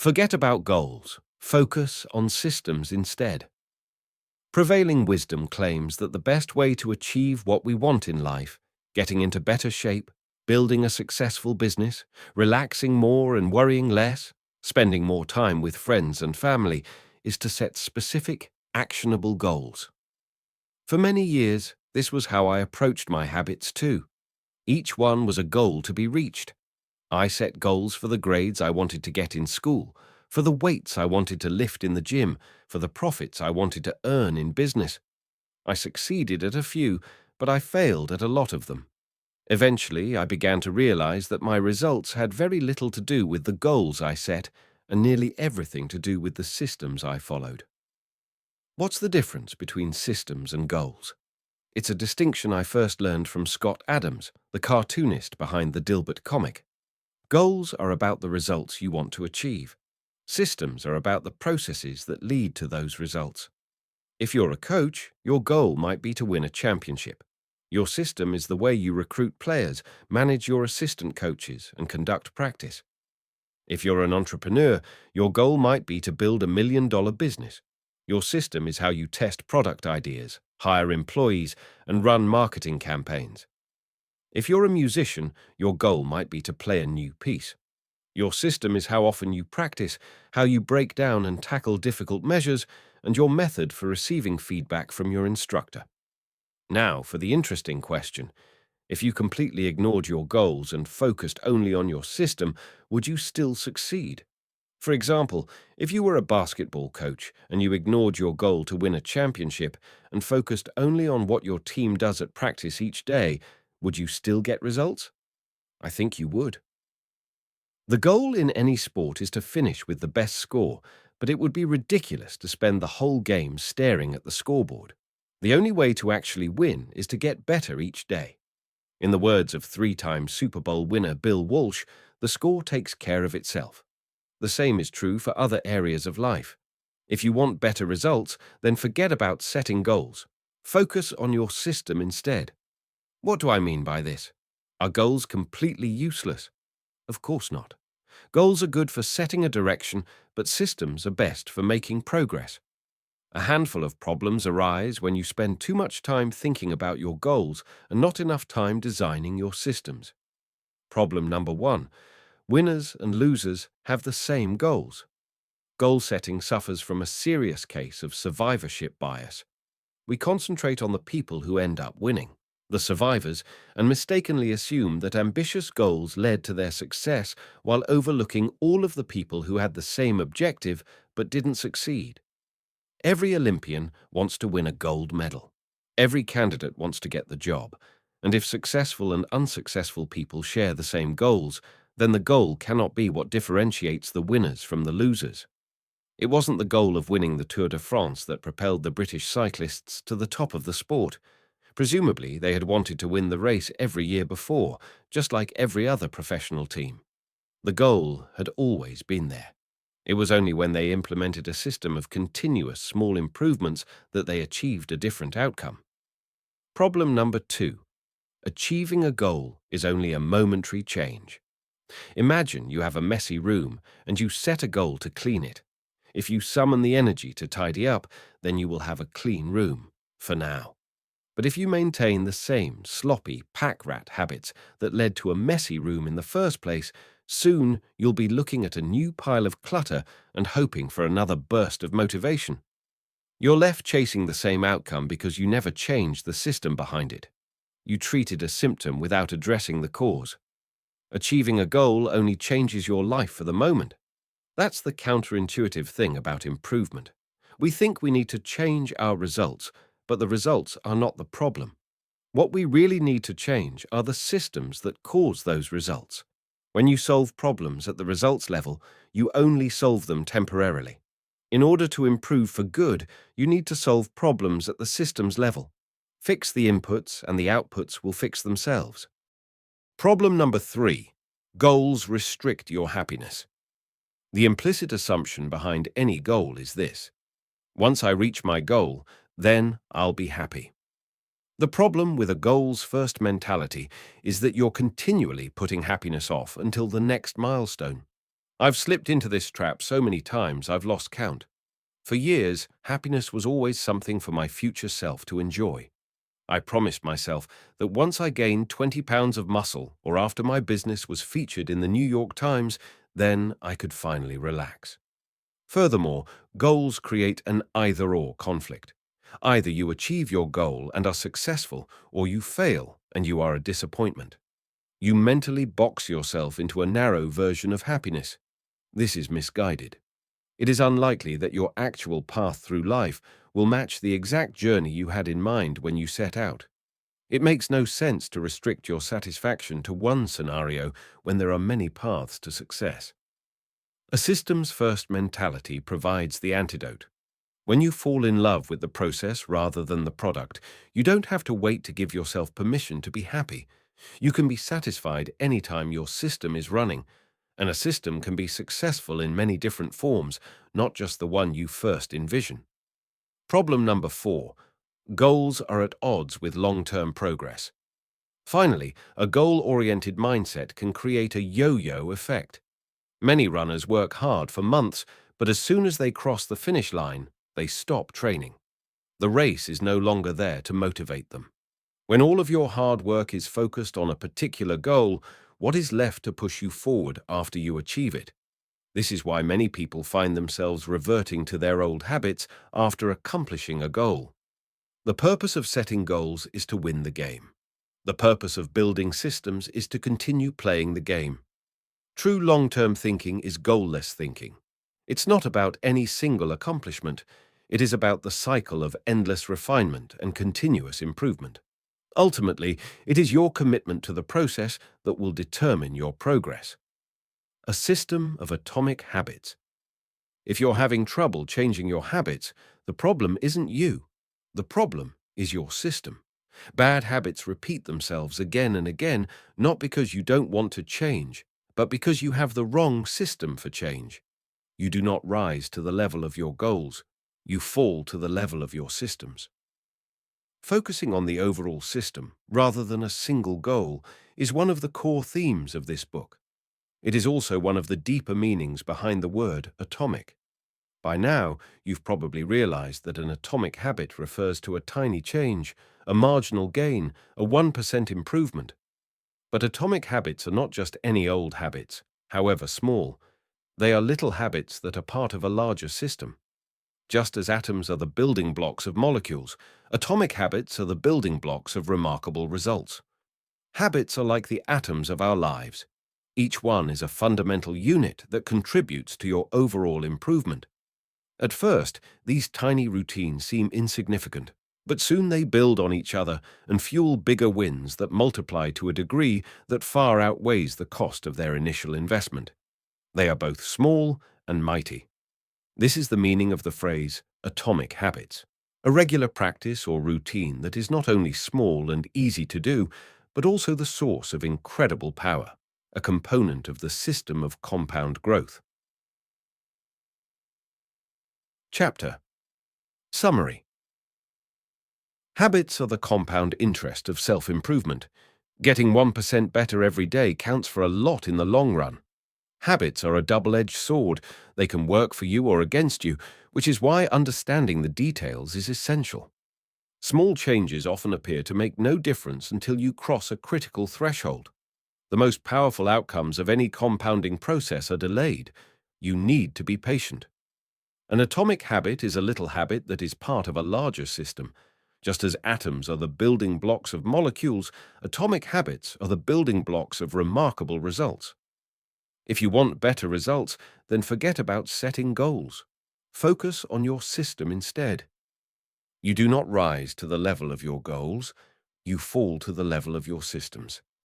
Forget about goals. Focus on systems instead. Prevailing wisdom claims that the best way to achieve what we want in life, getting into better shape, building a successful business, relaxing more and worrying less, spending more time with friends and family, is to set specific, actionable goals. For many years, this was how I approached my habits too. Each one was a goal to be reached. I set goals for the grades I wanted to get in school, for the weights I wanted to lift in the gym, for the profits I wanted to earn in business. I succeeded at a few, but I failed at a lot of them. Eventually, I began to realize that my results had very little to do with the goals I set and nearly everything to do with the systems I followed. What's the difference between systems and goals? It's a distinction I first learned from Scott Adams, the cartoonist behind the Dilbert comic. Goals are about the results you want to achieve. Systems are about the processes that lead to those results. If you're a coach, your goal might be to win a championship. Your system is the way you recruit players, manage your assistant coaches, and conduct practice. If you're an entrepreneur, your goal might be to build $1 million business. Your system is how you test product ideas, hire employees, and run marketing campaigns. If you're a musician, your goal might be to play a new piece. Your system is how often you practice, how you break down and tackle difficult measures, and your method for receiving feedback from your instructor. Now, for the interesting question. If you completely ignored your goals and focused only on your system, would you still succeed? For example, if you were a basketball coach and you ignored your goal to win a championship and focused only on what your team does at practice each day, would you still get results? I think you would. The goal in any sport is to finish with the best score, but it would be ridiculous to spend the whole game staring at the scoreboard. The only way to actually win is to get better each day. In the words of three-time Super Bowl winner Bill Walsh, the score takes care of itself. The same is true for other areas of life. If you want better results, then forget about setting goals. Focus on your system instead. What do I mean by this? Are goals completely useless? Of course not. Goals are good for setting a direction, but systems are best for making progress. A handful of problems arise when you spend too much time thinking about your goals and not enough time designing your systems. Problem number 1. Winners and losers have the same goals. Goal setting suffers from a serious case of survivorship bias. We concentrate on the people who end up winning, the survivors, and mistakenly assume that ambitious goals led to their success while overlooking all of the people who had the same objective but didn't succeed. Every Olympian wants to win a gold medal. Every candidate wants to get the job. And if successful and unsuccessful people share the same goals, then the goal cannot be what differentiates the winners from the losers. It wasn't the goal of winning the Tour de France that propelled the British cyclists to the top of the sport. Presumably, they had wanted to win the race every year before, just like every other professional team. The goal had always been there. It was only when they implemented a system of continuous small improvements that they achieved a different outcome. Problem number 2. Achieving a goal is only a momentary change. Imagine you have a messy room and you set a goal to clean it. If you summon the energy to tidy up, then you will have a clean room, for now. But if you maintain the same sloppy pack rat habits that led to a messy room in the first place, soon you'll be looking at a new pile of clutter and hoping for another burst of motivation. You're left chasing the same outcome because you never changed the system behind it. You treated a symptom without addressing the cause. Achieving a goal only changes your life for the moment. That's the counterintuitive thing about improvement. We think we need to change our results, but the results are not the problem. What we really need to change are the systems that cause those results. When you solve problems at the results level, you only solve them temporarily. In order to improve for good, you need to solve problems at the systems level. Fix the inputs and the outputs will fix themselves. Problem number 3. Goals restrict your happiness. The implicit assumption behind any goal is this: once I reach my goal, then I'll be happy. The problem with a goals-first mentality is that you're continually putting happiness off until the next milestone. I've slipped into this trap so many times I've lost count. For years, happiness was always something for my future self to enjoy. I promised myself that once I gained 20 pounds of muscle or after my business was featured in the New York Times, then I could finally relax. Furthermore, goals create an either-or conflict. Either you achieve your goal and are successful, or you fail and you are a disappointment. You mentally box yourself into a narrow version of happiness. This is misguided. It is unlikely that your actual path through life will match the exact journey you had in mind when you set out. It makes no sense to restrict your satisfaction to one scenario when there are many paths to success. A systems-first mentality provides the antidote. When you fall in love with the process rather than the product, you don't have to wait to give yourself permission to be happy. You can be satisfied anytime your system is running, and a system can be successful in many different forms, not just the one you first envision. Problem number 4. Goals are at odds with long-term progress. Finally, a goal-oriented mindset can create a yo-yo effect. Many runners work hard for months, but as soon as they cross the finish line, they stop training. The race is no longer there to motivate them. When all of your hard work is focused on a particular goal, what is left to push you forward after you achieve it? This is why many people find themselves reverting to their old habits after accomplishing a goal. The purpose of setting goals is to win the game. The purpose of building systems is to continue playing the game. True long-term thinking is goal-less thinking. It's not about any single accomplishment. It is about the cycle of endless refinement and continuous improvement. Ultimately, it is your commitment to the process that will determine your progress. A system of atomic habits. If you're having trouble changing your habits, the problem isn't you. The problem is your system. Bad habits repeat themselves again and again, not because you don't want to change, but because you have the wrong system for change. You do not rise to the level of your goals. You fall to the level of your systems. Focusing on the overall system, rather than a single goal, is one of the core themes of this book. It is also one of the deeper meanings behind the word atomic. By now, you've probably realized that an atomic habit refers to a tiny change, a marginal gain, a 1% improvement. But atomic habits are not just any old habits, however small. They are little habits that are part of a larger system. Just as atoms are the building blocks of molecules, atomic habits are the building blocks of remarkable results. Habits are like the atoms of our lives. Each one is a fundamental unit that contributes to your overall improvement. At first, these tiny routines seem insignificant, but soon they build on each other and fuel bigger wins that multiply to a degree that far outweighs the cost of their initial investment. They are both small and mighty. This is the meaning of the phrase atomic habits, a regular practice or routine that is not only small and easy to do, but also the source of incredible power, a component of the system of compound growth. Chapter Summary. Habits are the compound interest of self-improvement. Getting 1% better every day counts for a lot in the long run. Habits are a double-edged sword. They can work for you or against you, which is why understanding the details is essential. Small changes often appear to make no difference until you cross a critical threshold. The most powerful outcomes of any compounding process are delayed. You need to be patient. An atomic habit is a little habit that is part of a larger system. Just as atoms are the building blocks of molecules, atomic habits are the building blocks of remarkable results. If you want better results, then forget about setting goals. Focus on your system instead. You do not rise to the level of your goals, you fall to the level of your systems.